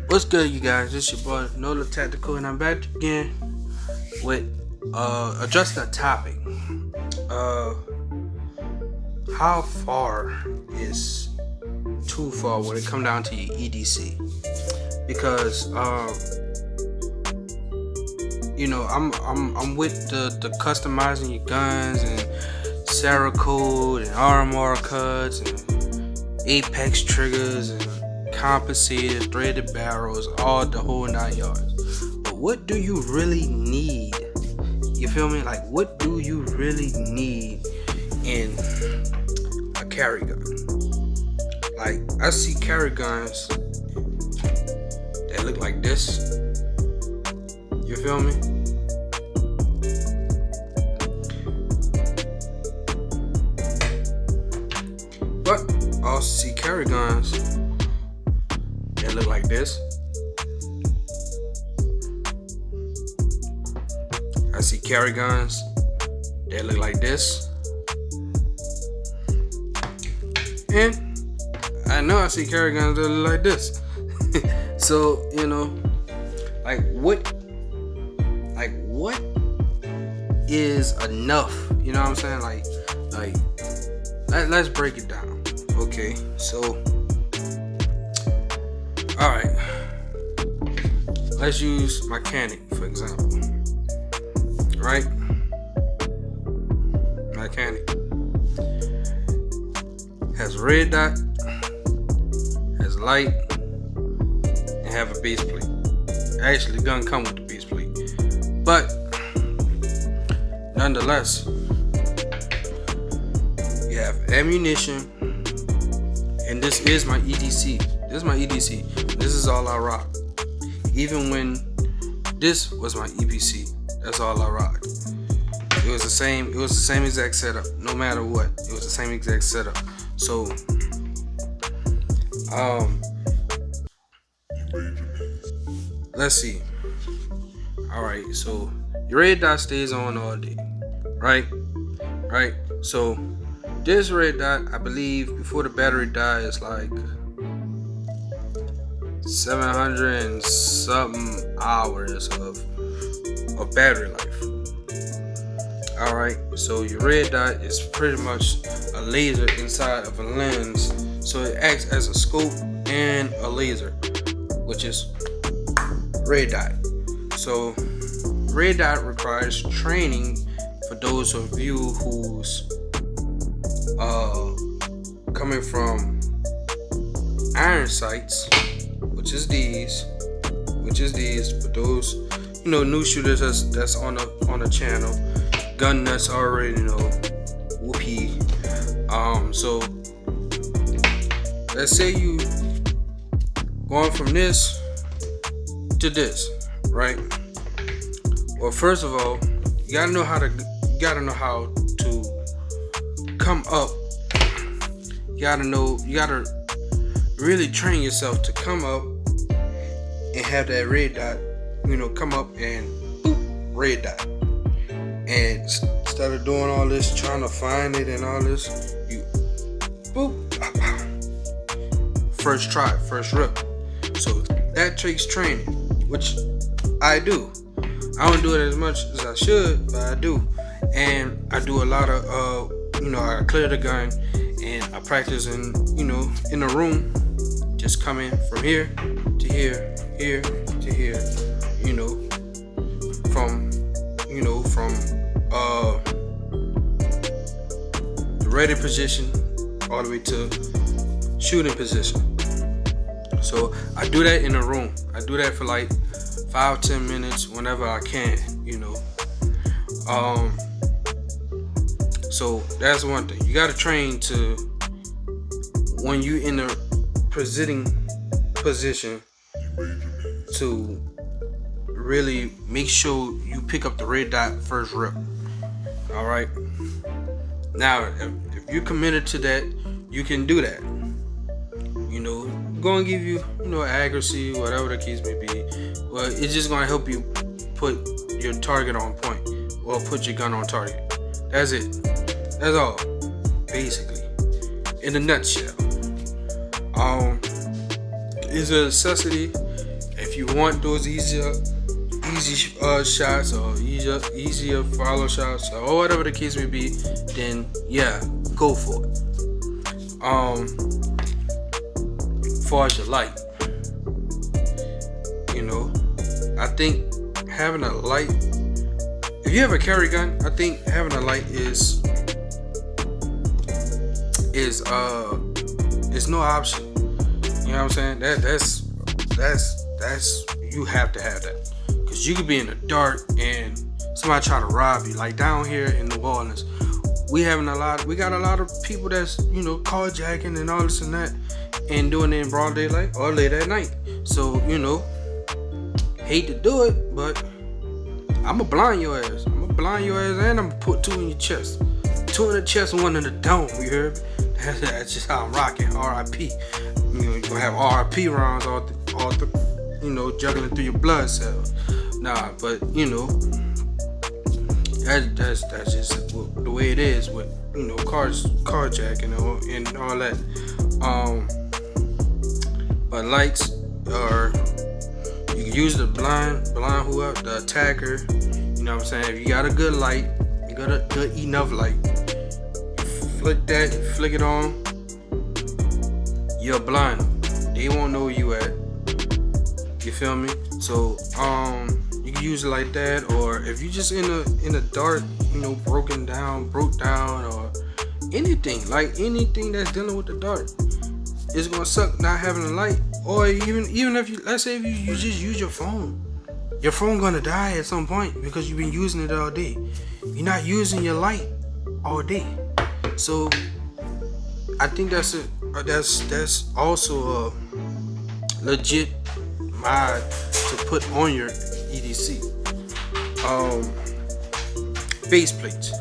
What's good, you guys? This your boy N.O.L.A Tactical, and I'm back again with addressing a topic. Uh, how far is too far when it come down to your EDC? Because I'm with the customizing your guns and Cerakote and RMR cuts and Apex triggers and compensated, threaded barrels, all the whole 9 yards. But what do you really need? You feel me? Like, what do you really need in a carry gun? Like, I see carry guns that look like this. You feel me? But I also see carry guns that look like this. I see carry guns that look like this. And I know I see carry guns that look like this. So, what is enough? You know what I'm saying? Let's break it down. Okay, so all right, let's use mechanic for example. Right, mechanic has a red dot, has light, and have a base plate. Actually, the gun come with the base plate, but nonetheless, you have ammunition, and this is my EDC. This is my EDC. This is all I rock. Even when this was my EPC, that's all I rocked. It was the same exact setup. No matter what, it was the same exact setup. So, let's see. All right. So your red dot stays on all day, right? Right. So this red dot, I believe, before the battery die, is like 700 and something hours of battery life. All right, so your red dot is pretty much a laser inside of a lens, so it acts as a scope and a laser, which is red dot. So red dot requires training for those of you who's coming from iron sights, which is these, but those new shooters that's on the channel, gun nuts already know. Whoopee. So let's say you going from this to this, right? Well, first of all, you gotta know how to come up. You gotta really train yourself to come up and have that red dot, come up and boop, red dot. And instead of doing all this, trying to find it and all this, you boop, first try, first rip. So that takes training, which I do. I don't do it as much as I should, but I do. And I do a lot of, I clear the gun and I practice in the room, just coming from here to here, here to here, from the ready position all the way to shooting position. So I do that in the room. I do that for like 5-10 minutes whenever I can, So that's one thing. You gotta train to, when you in the presenting position, to really make sure you pick up the red dot first rip. All right. Now, if you're committed to that, you can do that. Going to give you, accuracy, whatever the case may be. Well, it's just going to help you put your target on point, or put your gun on target. That's it. That's all, basically, in a nutshell. is a necessity. If you want those easy shots or easier follow shots or whatever the case may be, then yeah, go for it. As far as your light, I think having a light, if you have a carry gun, I think having a light is no option. You know what I'm saying? That's you have to have that, because you could be in the dark and somebody try to rob you. Like down here in New Orleans, we got a lot of people that's carjacking and all this and that, and doing it in broad daylight or late at night. So hate to do it, but I'ma blind your ass. And I'ma put 2 in your chest. 2 in the chest and 1 in the dome. You heard me? That's just how I'm rocking. R.I.P. You're gonna have R.I.P. rounds all the juggling through your blood cells. Nah, but that's just the way it is with carjacking and all that. But lights are, you can use the blind whoever, the attacker. You know what I'm saying? If you got a good light, you got a good enough light, flick it on, you're blind. They won't know where you at. You feel me? So you can use it like that, or if you just in a dark, broke down, or anything that's dealing with the dark, it's gonna suck not having a light. Or even if let's say if you just use your phone gonna die at some point because you've been using it all day. You're not using your light all day. So I think that's also a legit mod to put on your EDC. Base plates,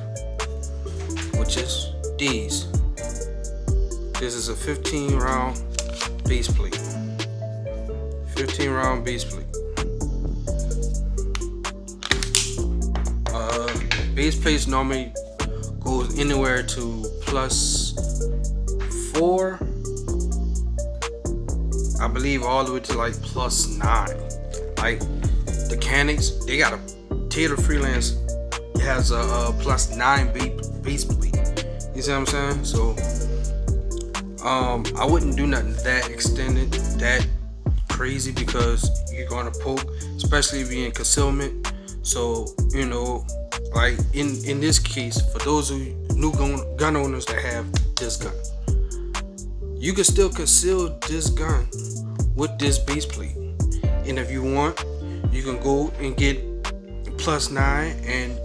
which is these. This is a 15 round base plate. 15 round base plate. Base plates normally goes anywhere to +4, I believe, all the way to like +9. Like the Canics, they got a Taylor Freelance has a +9 base plate. You see what I'm saying? So I wouldn't do nothing that extended, that crazy, because you're gonna poke, especially if you're in concealment. So like in this case, for those new gun owners that have this gun, you can still conceal this gun with this base plate. And if you want, you can go and get +9 and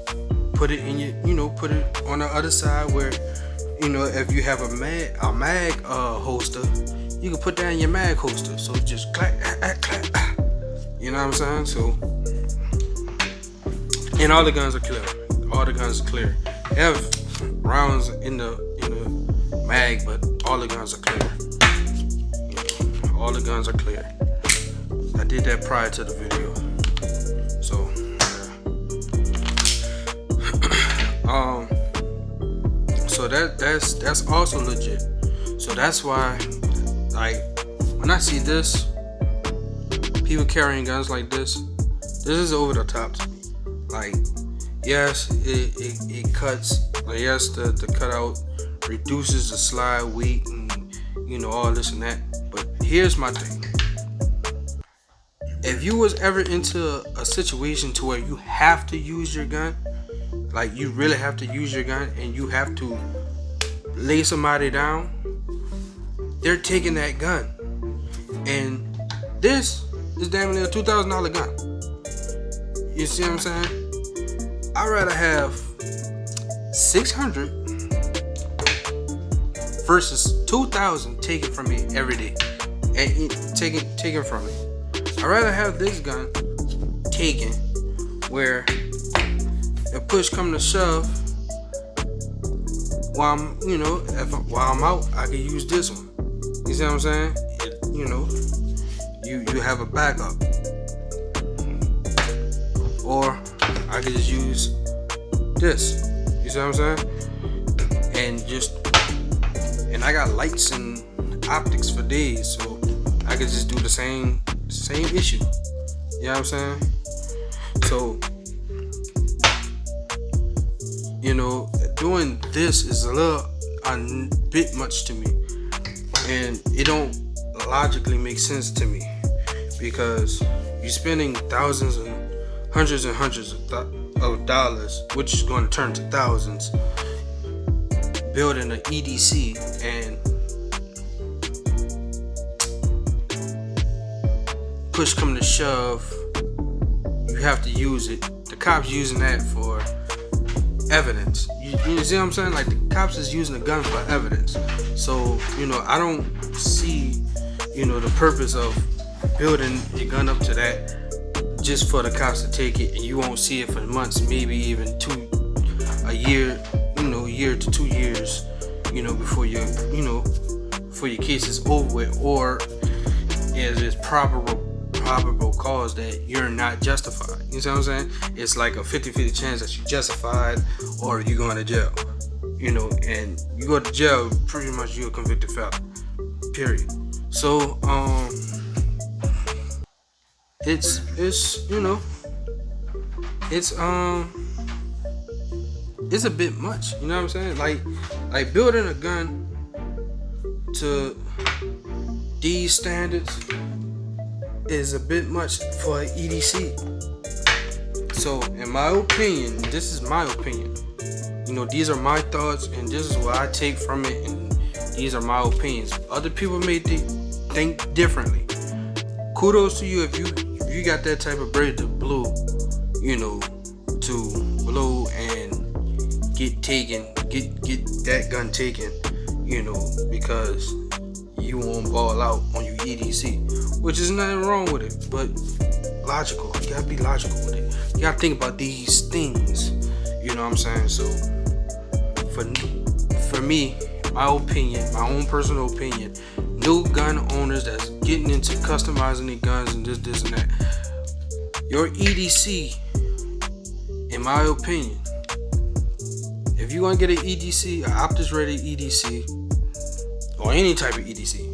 put it in your, put it on the other side where, if you have a mag holster, you can put that in your mag holster. So just clack, clack. You know what I'm saying? So, and all the guns are clear. They have rounds in the mag, but all the guns are clear. All the guns are clear. I did that prior to the video. So so that's also legit. So that's why, like, when I see this, people carrying guns like this is over the top to me. Like, yes, it cuts. Like, yes, the cutout reduces the slide weight and all this and that. But here's my thing: if you was ever into a situation to where you have to use your gun, like you really have to use your gun and you have to lay somebody down, they're taking that gun. And this is damn near a $2,000 gun. You see what I'm saying? I'd rather have 600 versus 2,000 taken from me every day, and taken from me. I'd rather have this gun taken where if push come to shove, while I'm, while I'm out, I can use this one. You see what I'm saying? You have a backup. Or I could just use this. You see what I'm saying? And I got lights and optics for days, so I I could just do the same issue. You know what I'm saying? So, doing this is a bit much to me, and it don't logically make sense to me, because you're spending thousands and hundreds of dollars, which is going to turn to thousands, building an EDC, and push come to shove, you have to use it. The cops using that for evidence. You see what I'm saying? Like, the cops is using the gun for evidence. So, I don't see, the purpose of building your gun up to that just for the cops to take it, and you won't see it for months, maybe even a year to 2 years, before your case is over with, or is this probable cause that you're not justified. You see what I'm saying? It's like a 50-50 chance that you're justified or you're going to jail. And you go to jail, pretty much you're a convicted felon. Period. So, it's a bit much. You know what I'm saying? Like building a gun to these standards is a bit much for an EDC. So, in my opinion, this is my opinion. These are my thoughts, and this is what I take from it, and these are my opinions. Other people may think differently. Kudos to you if you got that type of bread to blow, and get that gun taken, because you won't ball out on your EDC, which is nothing wrong with it, but logical. You gotta be logical with it. You gotta think about these things. You know what I'm saying? So, for me, my opinion, my own personal opinion, new gun owners that's getting into customizing their guns and this and that, your EDC, in my opinion, if you want to get an EDC, an Optus rated EDC, or any type of EDC,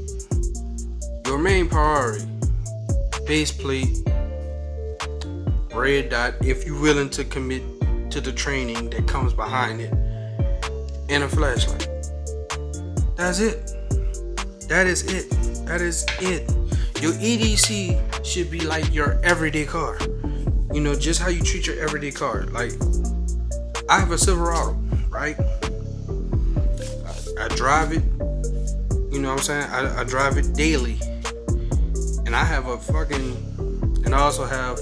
your main priority, base plate, red dot, if you're willing to commit to the training that comes behind it, and a flashlight. That's it. That is it. That is it. Your EDC should be like your everyday car. Just how you treat your everyday car. Like, I have a Silverado, right? I drive it. You know what I'm saying? I drive it daily. And I have and I also have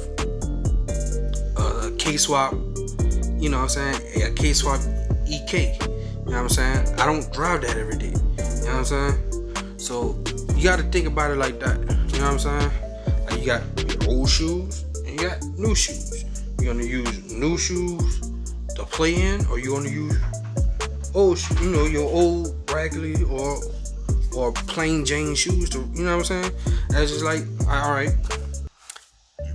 a K-Swap, you know what I'm saying? A K-Swap EK. You know what I'm saying? I don't drive that every day. You know what I'm saying? So, you got to think about it like that. You know what I'm saying? Like, you got your old shoes and you got new shoes. You're going to use new shoes to play in, or you're going to use your old raggedy or plain Jane shoes to, you know what I'm saying? That's just like, alright,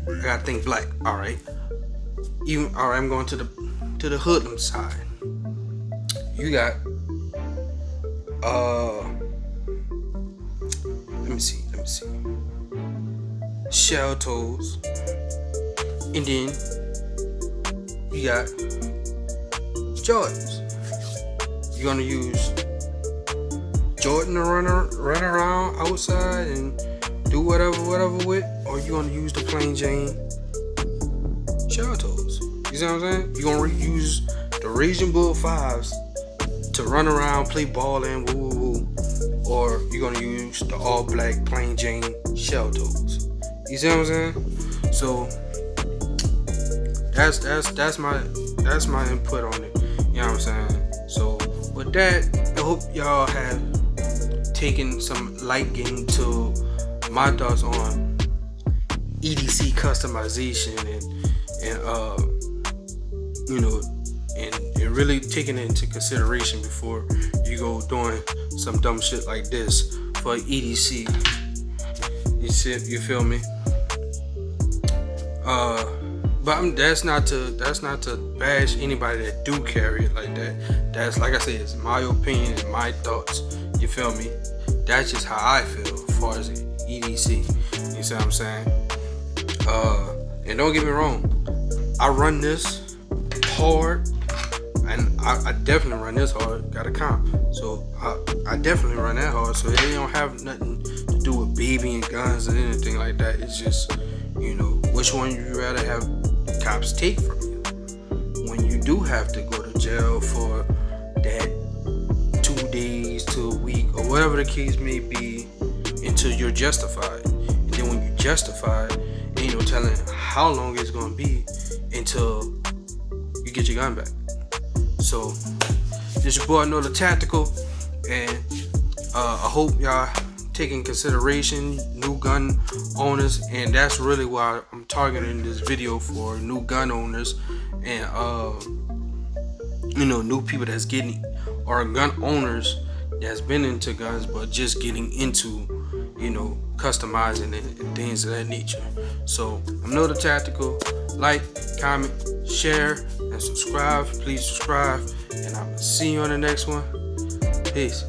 I gotta think black. Alright, I'm going to the hoodlum side. You got let me see, shell toes, and then you got Jordans. You're gonna use Jordan to run around outside and do whatever with, or you gonna use the plain Jane shell toes. You see what I'm saying? You gonna use the Raging Bull 5s to run around, play ball and woo, or you gonna use the all black plain Jane shell toes. You see what I'm saying? So that's my input on it. You know what I'm saying? So with that, I hope y'all have taken some light gain to my thoughts on EDC customization and really taking it into consideration before you go doing some dumb shit like this for EDC. You feel me? But that's not to bash anybody that do carry it like that. That's, like I said, it's my opinion and my thoughts. You feel me? That's just how I feel as far as the EDC. You see what I'm saying? And don't get me wrong, I run this hard, and I definitely run this hard. Got a comp, so I definitely run that hard. So it don't have nothing to do with baby and guns and anything like that. It's just, you know, which one you rather have cops take from you when you do have to go to jail for that 2 days to a week or whatever the case may be until you're justified. And then when you justified, ain't no telling how long it's gonna be until you get your gun back. So this your boy N.O.L.A Tactical, and I hope y'all take in consideration new gun owners, and that's really why I'm targeting this video for new gun owners and you know, new people that's getting, or gun owners that's been into guns but just getting into, you know, customizing and things of that nature. So I'm N.O.L.A Tactical. Like, comment, share, and subscribe. Please subscribe, and I'm gonna see you on the next one. Peace.